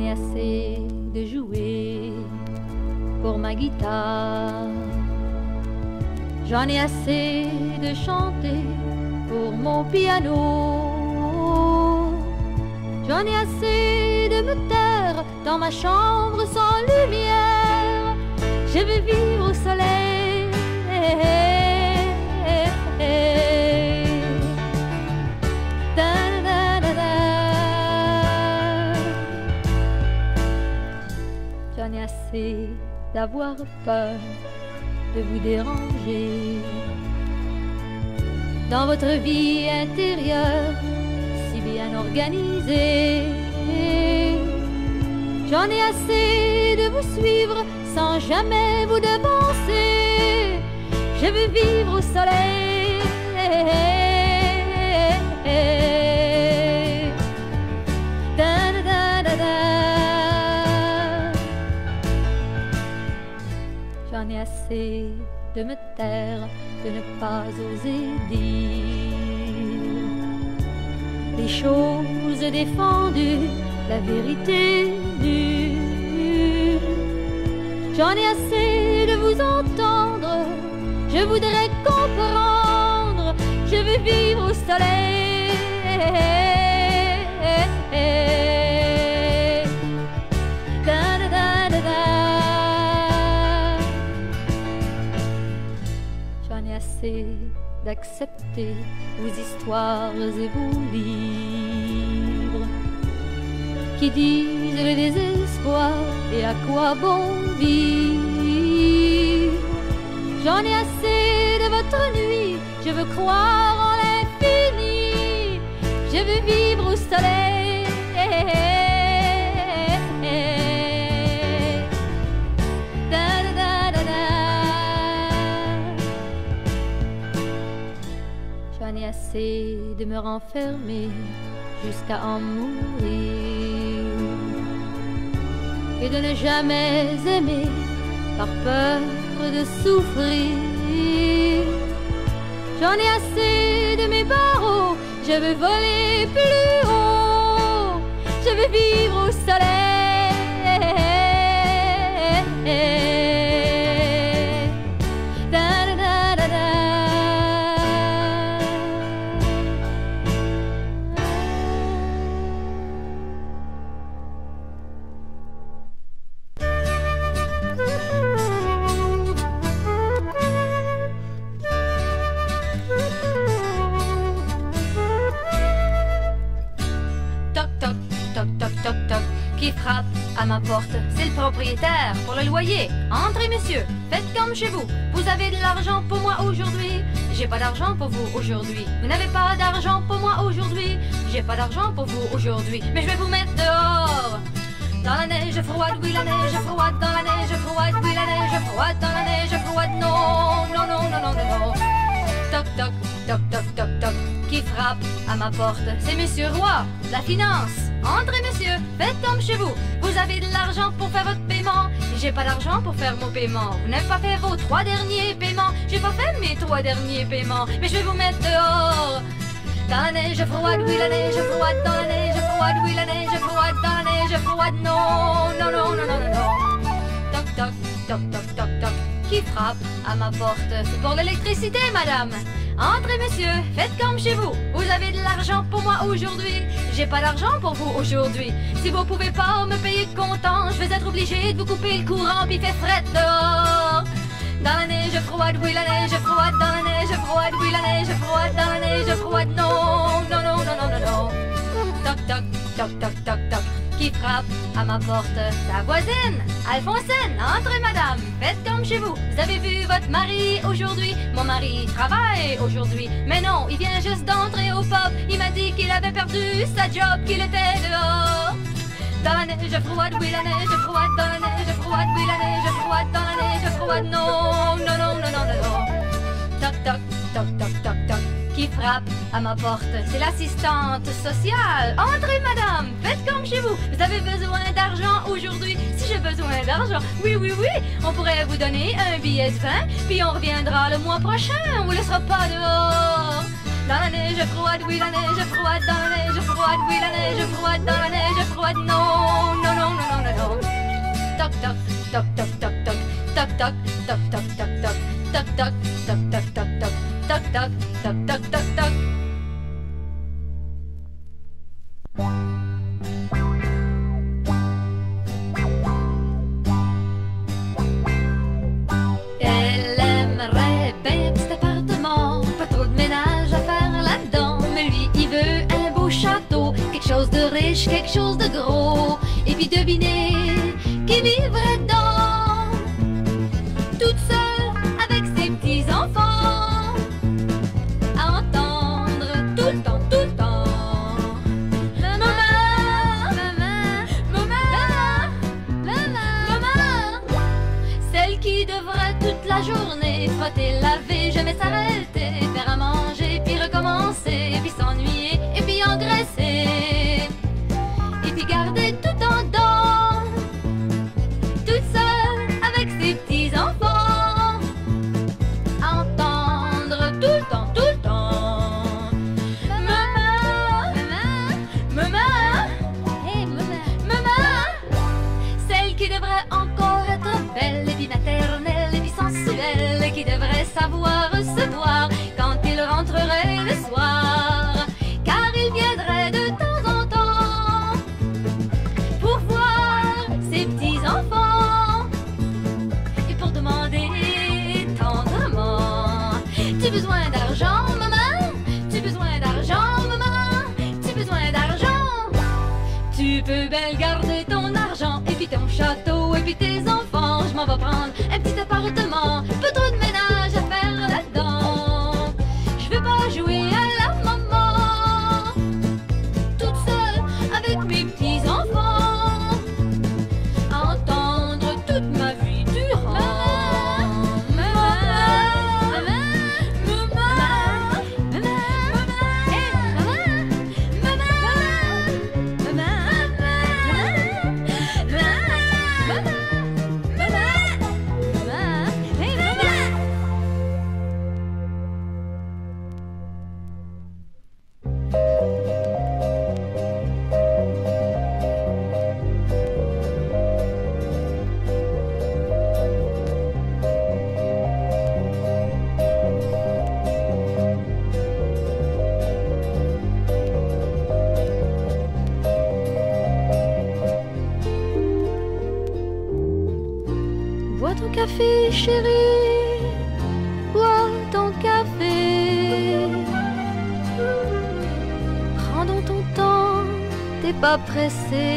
ai assez de jouer pour ma guitare. J'en ai assez de chanter pour mon piano. J'en ai assez de me taire dans ma chambre sans lumière. Je veux vivre au soleil. J'en ai assez d'avoir peur de vous déranger dans votre vie intérieure si bien organisée. J'en ai assez de vous suivre sans jamais vous devancer. Je veux vivre au soleil. J'en ai assez de me taire, de ne pas oser dire les choses défendues, la vérité nue. J'en ai assez de vous entendre, je voudrais comprendre, je veux vivre au soleil. J'en ai assez d'accepter vos histoires et vos livres qui disent le désespoir et à quoi bon vivre. J'en ai assez de votre nuit, je veux croire en l'infini, je veux vivre au soleil. J'en ai assez de me renfermer jusqu'à en mourir et de ne jamais aimer par peur de souffrir. J'en ai assez de mes barreaux, je veux voler plus haut, je veux vivre au soleil. Qui frappe à ma porte? C'est le propriétaire pour le loyer. Entrez, messieurs, faites comme chez vous. Vous avez de l'argent pour moi aujourd'hui? J'ai pas d'argent pour vous aujourd'hui. Vous n'avez pas d'argent pour moi aujourd'hui? J'ai pas d'argent pour vous aujourd'hui. Mais je vais vous mettre dehors. Dans la neige froide, oui la neige froide. Dans la neige froide, oui la neige froide. Dans la neige froide, non, non, non, non, non, non. Toc, toc, toc, toc, toc, toc. Qui frappe à ma porte? C'est Monsieur Roy, la finance. Entrez, messieurs, faites comme chez vous. Vous avez de l'argent pour faire votre paiement. J'ai pas d'argent pour faire mon paiement. Vous n'avez pas fait vos 3 derniers paiements. J'ai pas fait mes 3 derniers paiements. Mais je vais vous mettre dehors. Dans la neige froide, oui la neige froide. Dans la neige froide, oui la neige froide. Dans la neige froide, non, non, non, non, non, non. Toc, toc, toc, toc, toc, toc. Qui frappe à ma porte? C'est pour l'électricité, madame. Entrez, messieurs, faites comme chez vous. Vous avez de l'argent pour moi aujourd'hui. J'ai pas d'argent pour vous aujourd'hui. Si vous pouvez pas me payer comptant, je vais être obligé de vous couper le courant puis fait fret dehors. Dans la neige froide, oui la neige froide. Dans la neige froide, oui la neige froide. Dans la neige froide, non, non, non, non, non, non, non. Toc, toc, toc, toc, toc, toc. Qui frappe à ma porte? Sa voisine, Alphonsine. Entrez, madame, faites comme chez vous. Vous avez vu votre mari aujourd'hui? Mon mari travaille aujourd'hui. Mais non, il vient juste d'entrer au pub. Il m'a dit qu'il avait perdu sa job, qu'il était dehors. Dans la neige froide, oui la neige froide. Dans la neige froide, oui la neige froide. Dans la neige froide, non, non, non, non, non, non, non. Toc, toc, toc, toc, toc, toc. Qui frappe à ma porte? C'est l'assistante sociale. Entrez, madame, faites comme chez vous. Vous avez besoin d'argent aujourd'hui? Si j'ai besoin d'argent, oui, oui, oui, on pourrait vous donner un billet de vin, puis on reviendra le mois prochain. On vous laissera pas dehors. Dans la neige froide, oui la neige froide, dans la neige froide, oui la neige froide, dans la neige froide, non, non, non, non, non, non. Toc toc, toc toc toc toc, toc toc, toc toc toc toc, toc toc, toc toc toc toc, toc toc, toc toc toc toc. Elle aimerait bien un petit appartement, pas trop de ménage à faire là-dedans, mais lui il veut un beau château, quelque chose de riche, quelque chose de gros, et puis devinez qui vivrait dedans, toute seule avec ses petits-enfants, à entendre tout le temps, tout le temps. Maman, maman, maman, maman, maman, celle qui devrait toute la journée frotter, laver, jamais s'arrêter, faire à manger, puis recommencer, puis s'ennuyer, et puis engraisser, et puis garder tout en dedans, toute seule avec ses petits-enfants, à entendre tout le temps, tout le temps. Maman, maman, maman, hey maman, maman, celle qui devrait encore être belle, et puis maternelle, et puis sensuelle, et qui devrait savoir recevoir quand il rentrerait le soir, car il viendrait de temps en temps pour voir ses petits-enfants et pour demander tendrement: tu besoin d'argent, maman? Tu besoin d'argent, maman? Tu besoin d'argent? Tu peux bien garder ton argent et puis ton château et puis tes enfants. Je m'en vais prendre un petit appartement, pas trop de ménage à faire là-dedans. Je veux pas jouer à la maman, toute seule avec mes petits-enfants, à entendre toute ma vie durant. Maman, maman, maman, maman, hey maman, maman, maman, bois ton café, chérie, bois ton café. Prends donc ton temps, t'es pas pressé.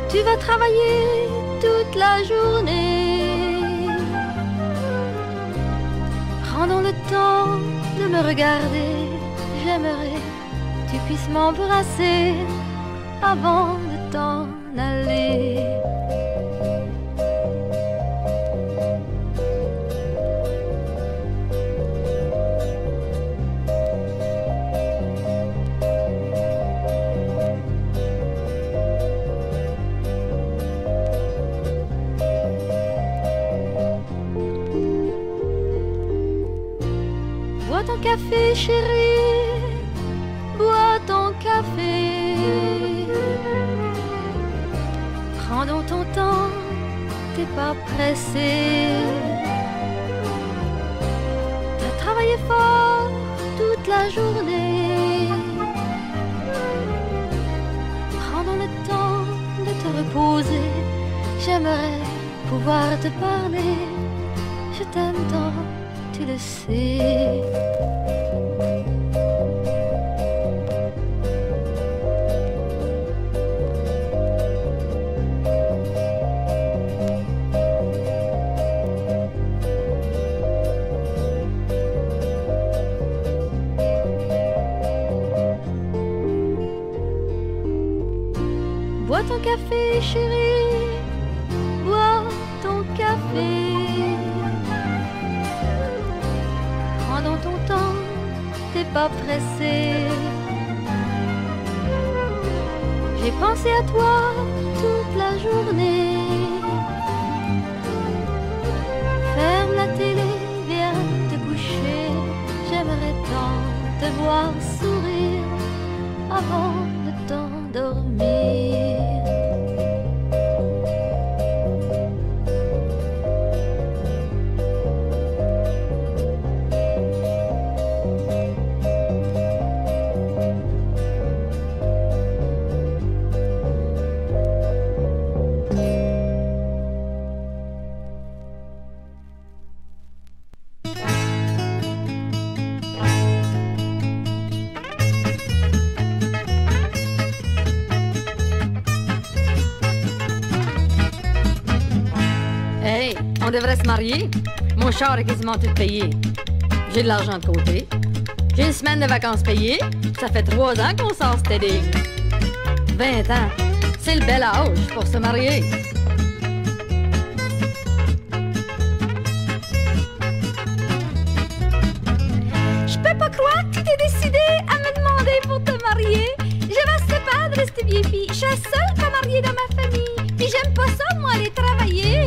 Tu vas travailler toute la journée. Prends donc le temps de me regarder. J'aimerais que tu puisses m'embrasser avant de t'en aller. Bois ton café, chérie, bois ton café. Prends donc ton temps, t'es pas pressé. T'as travaillé fort toute la journée. Prends donc le temps de te reposer. J'aimerais pouvoir te parler. Je t'aime tant, tu le sais. Bois ton café, chérie, bois ton café. Prends donc ton temps, t'es pas pressé. J'ai pensé à toi toute la journée. Ferme la télé, viens te coucher. On devrait se marier. Mon char est quasiment tout payé. J'ai de l'argent de côté. J'ai une semaine de vacances payées. Ça fait 3 ans qu'on sort cet été. 20 ans. C'est le bel âge pour se marier. Je peux pas croire que tu t'es décidé à me demander pour te marier. J'aime assez pas de rester vieille fille. Je suis la seule pas mariée dans ma famille. Puis j'aime pas ça, moi, aller travailler.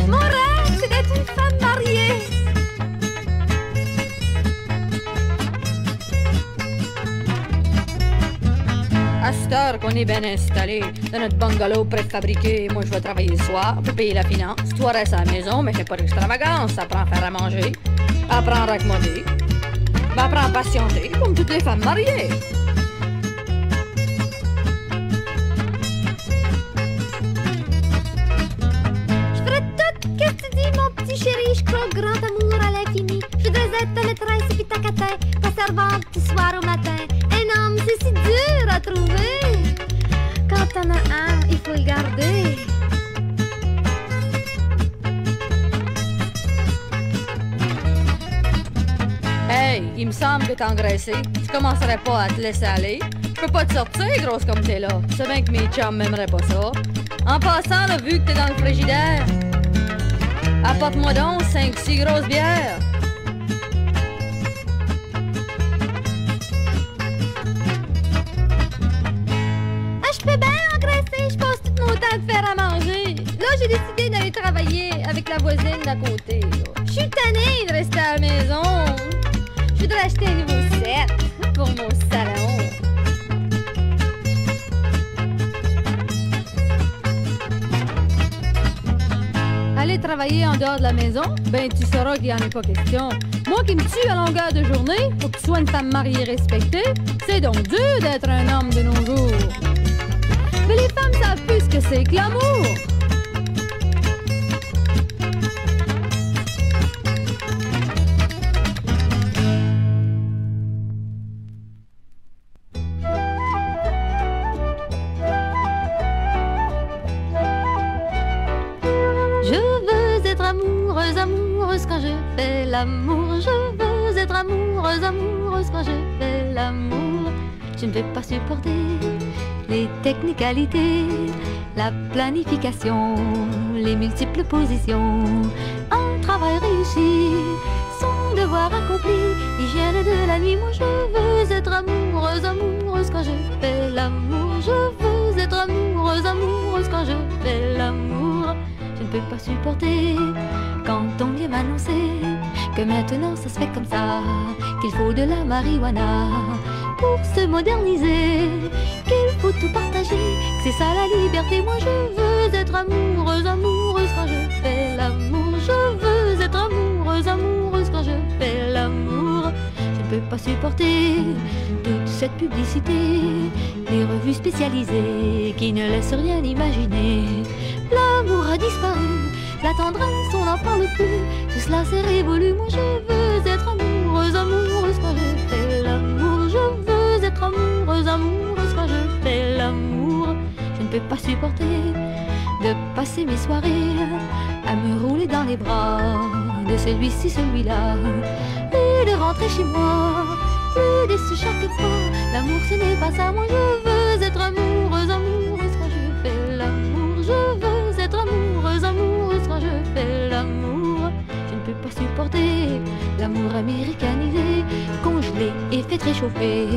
Mon rêve, c'est d'être une femme mariée. À cette heure qu'on est bien installé dans notre bungalow préfabriqué, moi je vais travailler le soir pour payer la finance. Toi restes à la maison, mais fais pas d'extravagance. Apprends à faire à manger, apprends à raccommoder, apprends à patienter comme toutes les femmes mariées. Je ferai tout ce que tu dis, mon petit chéri. Je crois au grand amour à l'infini. Je voudrais être ta maîtresse et puis ta catin, ta servante du soir au matin. Un homme, c'est si dur à trouver. Quand t'en as un, il faut le garder. Hey, il me semble que t'es engraissé. Tu commencerais pas à te laisser aller. Je peux pas te sortir, grosse comme t'es là. Tu sais bien que mes chums m'aimeraient pas ça. En passant, là, vu que t'es dans le frigidaire, apporte-moi donc 5-6 grosses bières. Je peux bien engraisser, je passe tout mon temps de faire à manger. Là, j'ai décidé d'aller travailler avec la voisine d'à côté. Je suis tannée de rester à la maison. Je voudrais acheter un nouveau set pour mon salon. Aller travailler en dehors de la maison, ben tu sauras qu'il y en a pas question. Moi qui me tue à longueur de journée pour que tu sois une femme mariée respectée, c'est donc dur d'être un homme de nos jours. Mais les femmes savent plus ce que c'est que l'amour. Je veux être amoureuse, amoureuse quand je fais l'amour. Je veux être amoureuse, amoureuse quand je fais l'amour. Je ne vais pas supporter les technicalités, la planification, les multiples positions. Un travail réussi, son devoir accompli, l'hygiène de la nuit. Moi je veux être amoureuse, amoureuse quand je fais l'amour. Je veux être amoureuse, amoureuse quand je fais l'amour. Je ne peux pas supporter quand on vient m'annoncer que maintenant ça se fait comme ça, qu'il faut de la marijuana pour se moderniser, qu'il faut tout partager, que c'est ça la liberté. Moi je veux être amoureuse, amoureuse quand je fais l'amour. Je veux être amoureuse, amoureuse quand je fais l'amour. Je ne peux pas supporter toute cette publicité, les revues spécialisées qui ne laissent rien imaginer. L'amour a disparu, la tendresse on n'en parle plus, tout cela s'est révolu. Moi je veux être amoureuse, amoureuse quand je fais l'amour. Je veux être amoureuse, amoureuse quand je fais l'amour. Je ne peux pas supporter de passer mes soirées à me rouler dans les bras de celui-ci, celui-là, et de rentrer chez moi plus déçu chaque fois. L'amour ce n'est pas ça. Moi je veux être amoureuse, amoureuse quand je fais l'amour. Je veux être amoureuse, amoureuse quand je fais l'amour. Je ne peux pas supporter l'amour américanisé, congelé et fait réchauffer.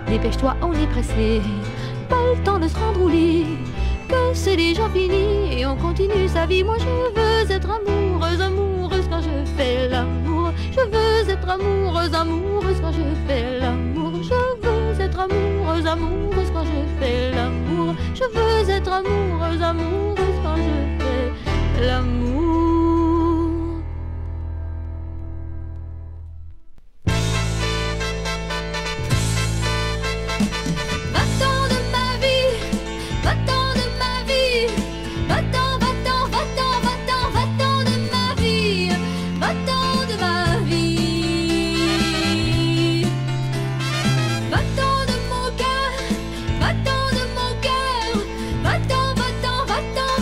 Dépêche-toi, on est pressé, pas le temps de se rendre au lit, que c'est déjà fini et on continue sa vie. Moi je veux être amoureuse, amoureuse quand je fais l'amour. Je veux être amoureuse, amoureuse quand je fais l'amour. Je veux être amoureuse, amoureuse quand je fais l'amour. Je veux être amoureuse, amoureuse quand je fais l'amour. Va-t'en de ma vie, va-t'en de ma vie, va-t'en, va-t'en, va-t'en, va-t'en, va-t'en de ma vie, va-t'en de ma vie. Va-t'en de mon cœur, va-t'en de mon cœur, va-t'en, va-t'en, va-t'en,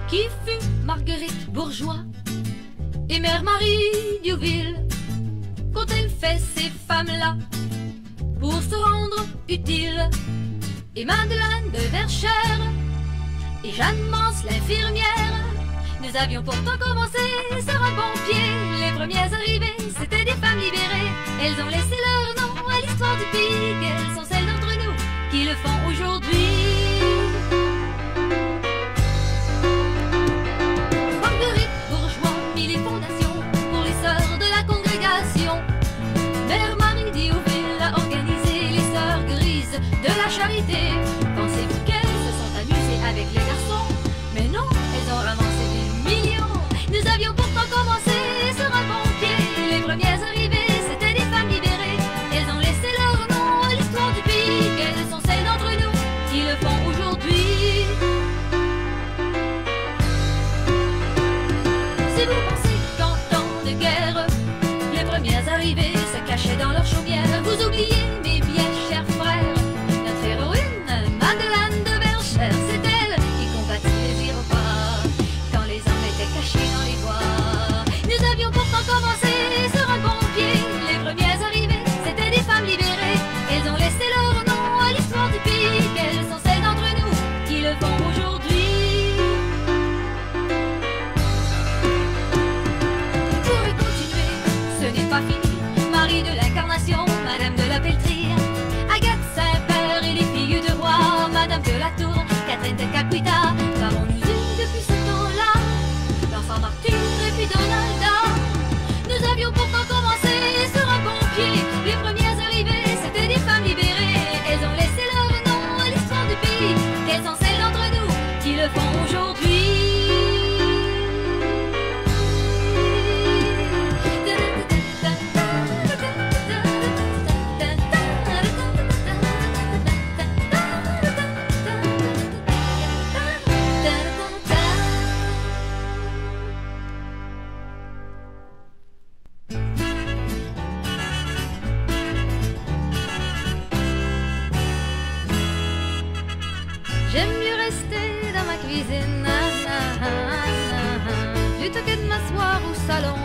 qui fut Marguerite Bourgeois et Mère Marie Diouville. Quand elle fait ces femmes-là pour se rendre utiles, et Madeleine de Verchères et Jeanne Mance l'infirmière, nous avions pourtant commencé sur un bon pied. Les premières arrivées, c'était des femmes libérées. Elles ont laissé leur nom à l'histoire du pays. Quelles sont celles d'entre nous qui le font aujourd'hui? Marguerite Bourgeois mit les fondations pour les sœurs de la congrégation. Mère Marie Diouville a organisé les sœurs grises de la charité. Pensez-vous qu'elles se sont amusées avec les garçons? Mais non, elles ont ramassé des millions. Nous avions pourtant commencé sur un bon pied. Les premières arrivées, c'était des femmes libérées. Elles ont laissé leur nom à l'histoire du pays. Quelles sont celles d'entre nous qui le font aujourd'hui? Si vous pensez qu'en temps de guerre, les premières arrivées se cachaient dans leur chaumière, vous oubliez, mes bien chers frères, notre héroïne, Madeleine de Verchères. C'est elle qui combattit les Iroquois quand les hommes étaient cachés dans les bois. Nous avions pourtant commencé sur un bon pied. Les premières arrivées, c'était des femmes libérées. Elles ont laissé leur nom à l'histoire du pays. Quelles sont celles d'entre nous qui le font aujourd'hui? Vous pourrez continuer, ce n'est pas fini. Marie de l'Incarnation, Madame de la Pelletrie, Agathe Saint-Père et les filles de roi, Madame de la Tour, Catherine de Capuita. Savons-nous depuis ce temps-là, l'enfant Martyr et puis Donalda. Nous avions pourtant commencé sur un bon pied. Les premières arrivées, c'était des femmes libérées. Elles ont laissé leur nom à l'histoire du pays. Quelles sont celles d'entre nous qui le font aujourd'hui? J'aime mieux rester dans ma cuisine plutôt que de m'asseoir au salon.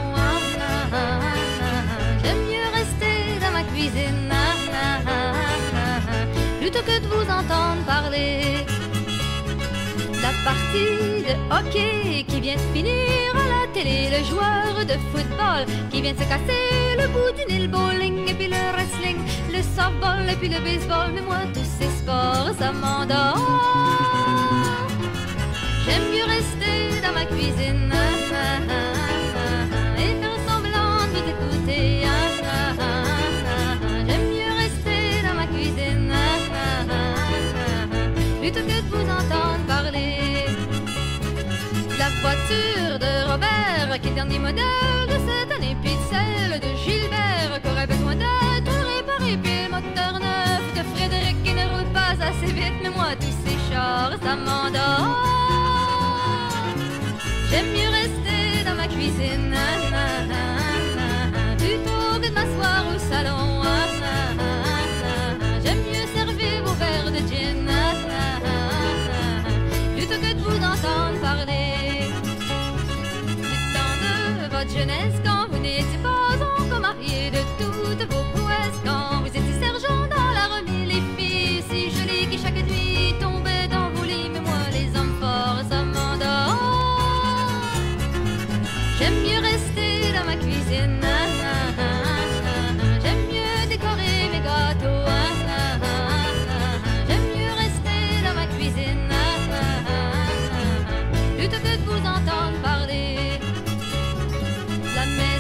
J'aime mieux rester dans ma cuisine plutôt que de vous entendre parler. La partie de hockey qui vient de finir à la télé, le joueur de football qui vient de se casser le bout du nez, le bowling et puis le wrestling, le softball et puis le baseball. Mais moi, tous ces sports, ça m'endort. J'aime mieux rester dans ma cuisine et faire semblant de vous écouter. J'aime mieux rester dans ma cuisine plutôt que de vous entendre parler. La voiture de Robert, qui est le dernier modèle de cette année, puis celle de Gilbert, qui aurait besoin d'être réparée, puis le moteur neuf de Frédéric qui ne roule pas assez vite. Mais moi, tous ces chars, ça m'endort. J'aime mieux rester dans ma cuisine plutôt que de m'asseoir au salon. J'aime mieux servir vos verres de gin plutôt que de vous entendre parler. Du temps de votre jeunesse, quand vous n'étiez pas encore marié, de toutes vos prouesses, quand vous étiez sergent dans l'armée, les filles si jolies qui chaque nuit tombaient dans vos lits. Mais moi, les hommes forts, ça m'endort. J'aime mieux rester dans ma cuisine. J'aime mieux décorer mes gâteaux. J'aime mieux rester dans ma cuisine plutôt que de vous entendre parler. La mer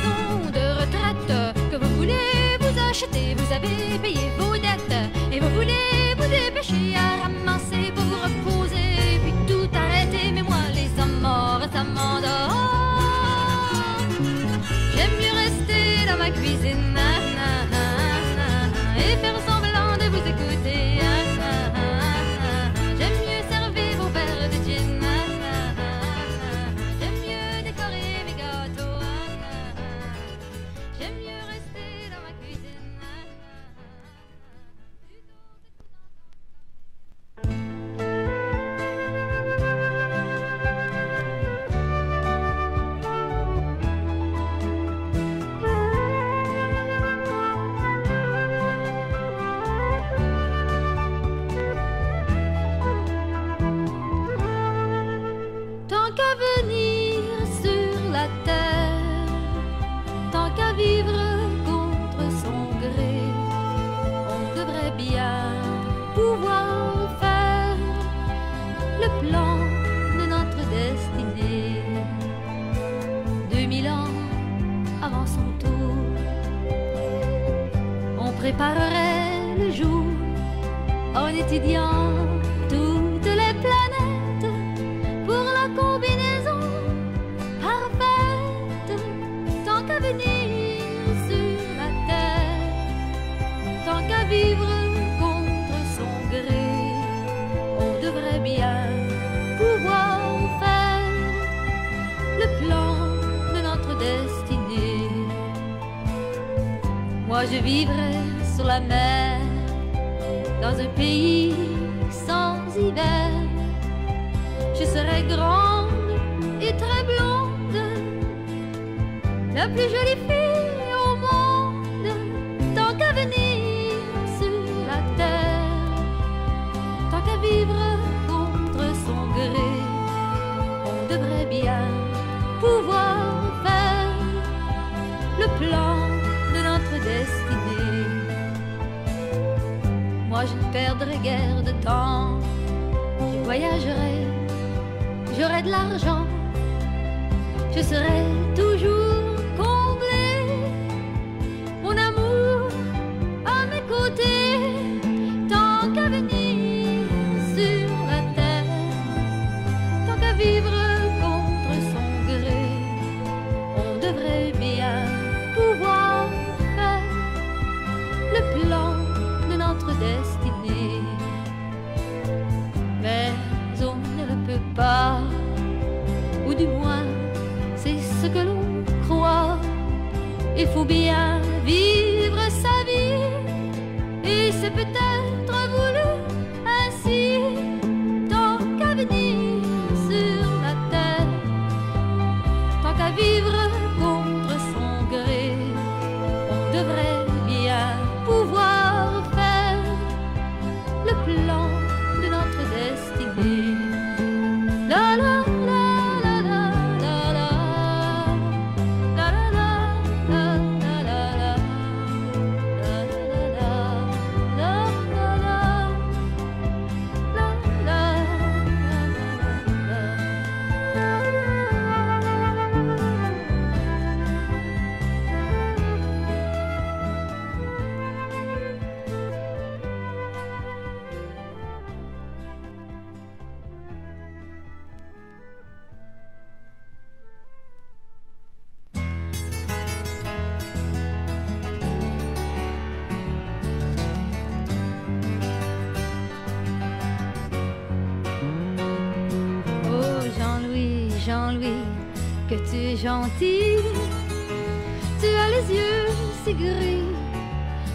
préparerai le jour en étudiant toutes les planètes pour la combinaison parfaite. Tant qu'à venir sur la terre, tant qu'à vivre contre son gré, on devrait bien pouvoir faire le plan de notre destinée. Moi je vivrai sur la mer, dans un pays sans hiver. Je serai grande et très blonde, la plus jolie fille au monde. Tant qu'à venir sur la terre, tant qu'à vivre contre son gré, on devrait bien pouvoir faire le plan de notre destinée. Moi je ne perdrai guère de temps, je voyagerai, j'aurai de l'argent, je serai toujours comblée, mon amour à mes côtés. Tant qu'à venir sur la terre, tant qu'à vivre contre son gré, on devrait bien pouvoir faire le plan de notre destinée. Mais on ne le peut pas, ou du moins c'est ce que l'on croit. Il faut bien vivre sa vie, et c'est peut-être voulu ainsi. Tant qu'à venir sur la terre, tant qu'à vivre contre son gré, on devrait bien pouvoir faire le plan de notre destinée. La la la la la la la la la la la la la Jean-Louis, que tu es gentil, tu as les yeux si gris.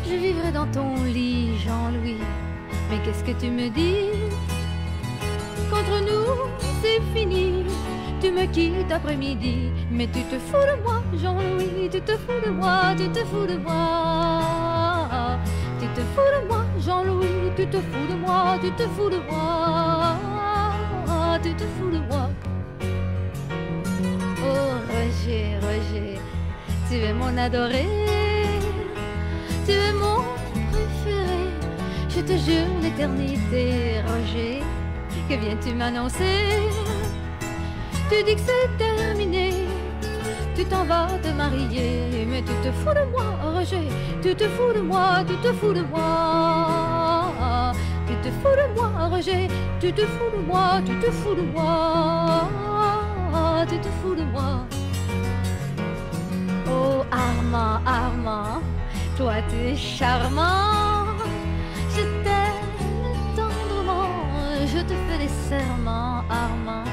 Je vivrai dans ton lit, Jean-Louis, mais qu'est-ce que tu me dis? Qu'entre nous, c'est fini, tu me quittes après-midi. Mais tu te fous de moi, Jean-Louis, tu te fous de moi, tu te fous de moi. Tu te fous de moi, Jean-Louis, tu te fous de moi, tu te fous de moi. Tu te fous de moi. Oh Roger, Roger, tu es mon adoré, tu es mon préféré. Je te jure l'éternité, Roger, que viens-tu m'annoncer? Tu dis que c'est terminé, tu t'en vas te marier. Mais tu te fous de moi, Roger, tu te fous de moi, tu te fous de moi. Tu te fous de moi, Roger, tu te fous de moi, tu te fous de moi. Tu te fous de moi. Oh Armand, Armand, toi tu es charmant. Je t'aime tendrement, je te fais des serments, Armand.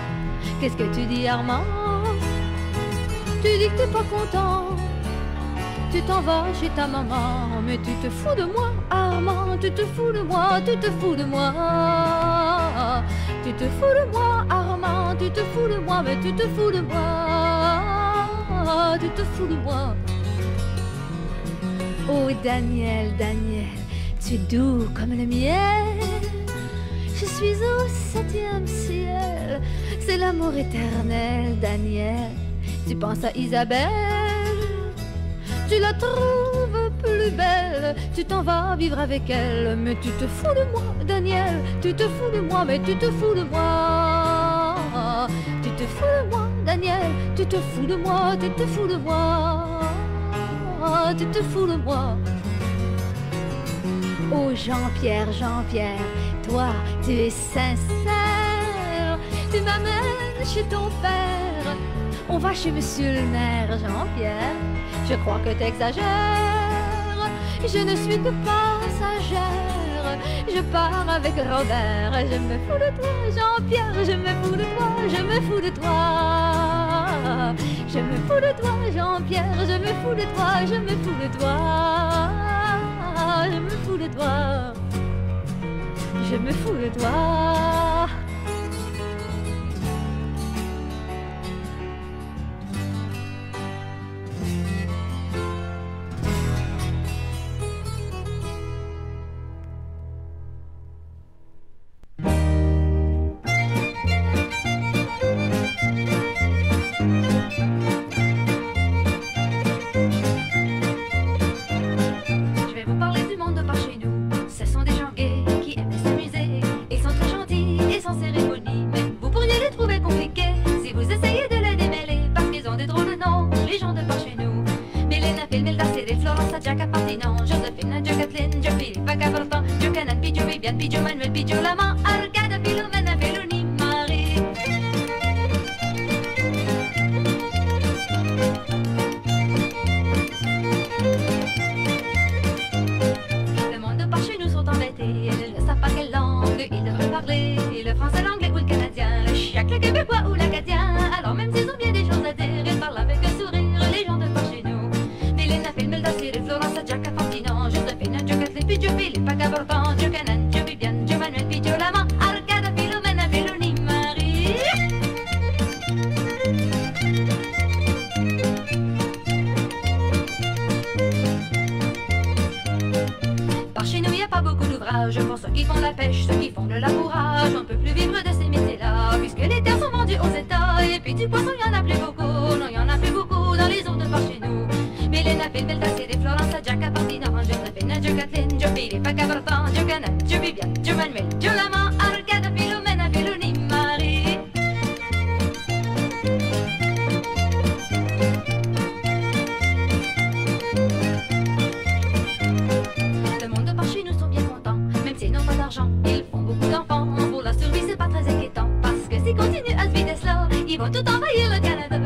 Qu'est-ce que tu dis, Armand? Tu dis que t'es pas content, tu t'en vas chez ta maman. Mais tu te fous de moi, Armand, tu te fous de moi, tu te fous de moi. Tu te fous de moi, Armand, tu te fous de moi, mais tu te fous de moi. Tu te fous de moi. Oh Daniel, Daniel, tu es doux comme le miel. Je suis au 7e ciel, c'est l'amour éternel, Daniel. Tu penses à Isabelle, tu la trouves plus belle, tu t'en vas vivre avec elle. Mais tu te fous de moi, Daniel, tu te fous de moi, mais tu te fous de moi. Tu te fous de moi, Daniel, tu te fous de moi, tu te fous de moi. Tu te fous de moi. Oh Jean-Pierre, Jean-Pierre, toi tu es sincère. Tu m'amènes chez ton père. On va chez monsieur le maire, Jean-Pierre. Je crois que t'exagères. Je ne suis que passagère. Je pars avec Robert. Je me fous de toi, Jean-Pierre. Je me fous de toi, je me fous de toi. Je me fous de toi, Jean-Pierre. Je me fous de toi, je me fous de toi. Je me fous de toi. Je me fous de toi. Pour ceux qui font la pêche, ceux qui font le labourage, on ne peut plus vivre de ces métiers-là, puisque les terres sont vendues aux États. Et puis du poisson, il y en a plus beaucoup, non, il y en a plus beaucoup dans les eaux de par chez nous. Mais les Nafil, Belda, c'est des Florence, Jack, Apartina, Josephine, Joe Kathleen, Joe Philippe, Cabertan, Joe Canan, Joe Viviane, Joe Manuel, Joe Lama, Arcada, Philomena, Philoni, Marie. Le monde de par chez nous sont bien contents. Même s'ils n'ont pas d'argent, ils font beaucoup d'enfants. Pour la survie, c'est pas très inquiétant. Parce que s'ils continuent à se vider cela, ils vont tout envahir le Canada.